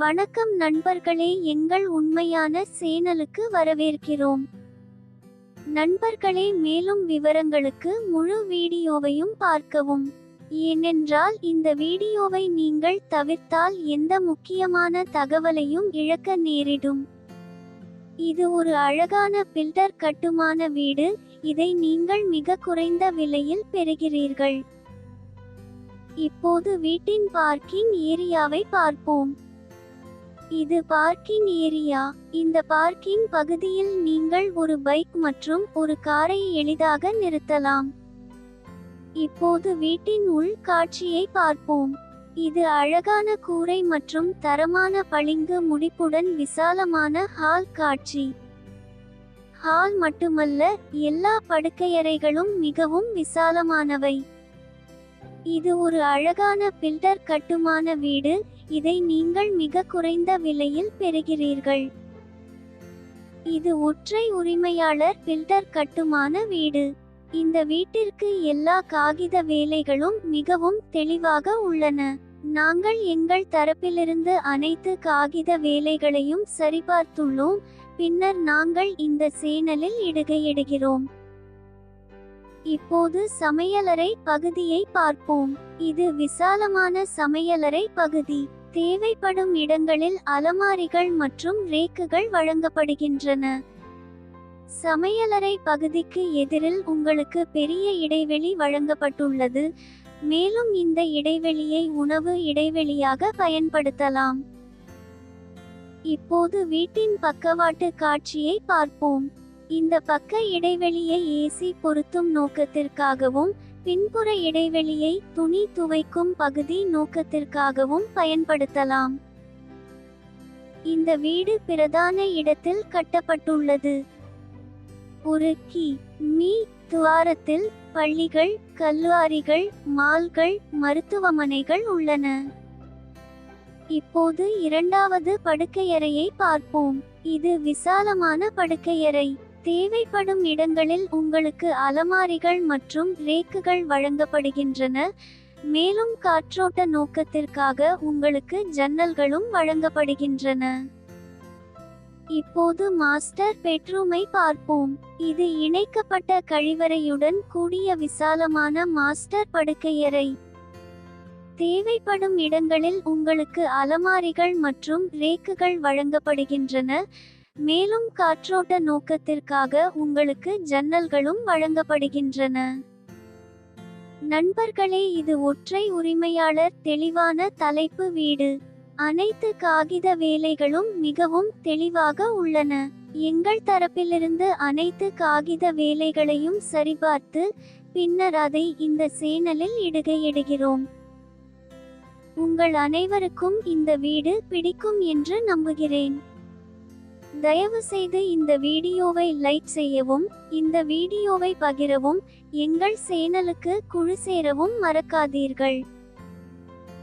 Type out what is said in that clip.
வணக்கம் நண்பர்களே, எங்கள் உண்மையான சேனலுக்கு வரவேற்கிறோம். நண்பர்களே, மேலும் விவரங்களுக்கு முழு வீடியோவையும் பார்க்கவும். ஏனென்றால் இந்த வீடியோவை நீங்கள் தவிர்த்தால் எந்த முக்கியமான தகவலையும் இழக்க நேரிடும். இது ஒரு அழகான பில்டர் கட்டுமான வீடு. இதை நீங்கள் மிக குறைந்த விலையில் பெறுகிறீர்கள். இப்போது வீட்டின் பார்க்கிங் ஏரியாவை பார்ப்போம். இது பார்க்கிங் ஏரியா. இந்த பார்க்கிங் பகுதியில் நீங்கள் ஒரு பைக் மற்றும் ஒரு காரை எளிதாக நிறுத்தலாம். இப்போது வீட்டின் உள் காட்சியை பார்ப்போம். இது அழகான கூரை மற்றும் தரமான பளிங்கு முடிப்புடன் விசாலமான ஹால் காட்சி. ஹால் மட்டுமல்ல, எல்லா படுக்கையறைகளும் மிகவும் விசாலமானவை. இது ஒரு அழகான பில்டர் கட்டுமான வீடு. இதை நீங்கள் மிக குறைந்த விலையில் பெறுகிறீர்கள். இது ஒற்றை உரிமையாளர் பில்டர் கட்டுமான வீடு. இந்த வீட்டிற்கு எல்லா காகித வேலைகளும் மிகவும் தெளிவாக உள்ளன. நாங்கள் எங்கள் தரப்பிலிருந்து அனைத்து காகித வேலைகளையும் சரிபார்த்துள்ளோம். பின்னர் நாங்கள் இந்த சேனலில் இடுகிறோம். இப்போது சமையலறை பகுதியை பார்ப்போம். இது விசாலமான சமையலறை பகுதி. தேவைப்படும் இடங்களில் அலமாரிகள் மற்றும் ரேக்குகள் வழங்கப்படுகின்றன. சமையலறை பகுதிக்கு எதிரில் உங்களுக்கு பெரிய இடைவெளி வழங்கப்பட்டுள்ளது. மேலும் இந்த இடைவெளியை உணவு இடைவெளியாக பயன்படுத்தலாம். இப்போது வீட்டின் பக்கவாட்டு காட்சியை பார்ப்போம். இந்த பக்க இடைவெளியை ஏசி பொருத்தும் நோக்கத்திற்காகவும் பின்புற இடைவெளியை துணி துவைக்கும் பகுதி நோக்கத்திற்காகவும் பயன்படுத்தலாம். இந்த வீடு பிரதான இடத்தில் கட்டப்பட்டுள்ளது. ஒரு மீ துவாரத்தில் பள்ளிகள், கல்லூரிகள், மால்கள், மருத்துவமனைகள் உள்ளன. இப்போது இரண்டாவது படுக்கையறையை பார்ப்போம். இது விசாலமான படுக்கையறை. தேவைப்படும் இடங்களில் உங்களுக்கு அலமாரிகள் மற்றும் ரேக்குகள் வழங்கப்படுகின்றன. மேலும் காற்றோட்ட நோக்கத்திற்காக உங்களுக்கு ஜன்னல்களும் வழங்கப்படுகின்றன. இப்போது மாஸ்டர் பெட்ரூமை பார்ப்போம். இது இணைக்கப்பட்ட கழிவறையுடன் கூடிய விசாலமான மாஸ்டர் படுக்கையறை. தேவைப்படும் இடங்களில் உங்களுக்கு அலமாரிகள் மற்றும் ரேக்குகள் வழங்கப்படுகின்றன. மேலும் காற்றோட்ட நோக்கத்திற்காக உங்களுக்கு ஜன்னல்களும் வழங்கப்படுகின்றன. நண்பர்களே, இது ஒற்றை உரிமையாளர் தெளிவான தலைப்பு வீடு. அனைத்து காகித வேலைகளும் மிகவும் தெளிவாக உள்ளன. எங்கள் தரப்பிலிருந்து அனைத்து காகித வேலைகளையும் சரிபார்த்து பின்னர் அதை இந்த சேனலில் இடுகிறோம். உங்கள் அனைவருக்கும் இந்த வீடு பிடிக்கும் என்று நம்புகிறேன். தயவு செய்து இந்த வீடியோவை லைக் செய்யவும், இந்த வீடியோவை பகிரவும், எங்கள் சேனலுக்கு குழு சேரவும் மறக்காதீர்கள்.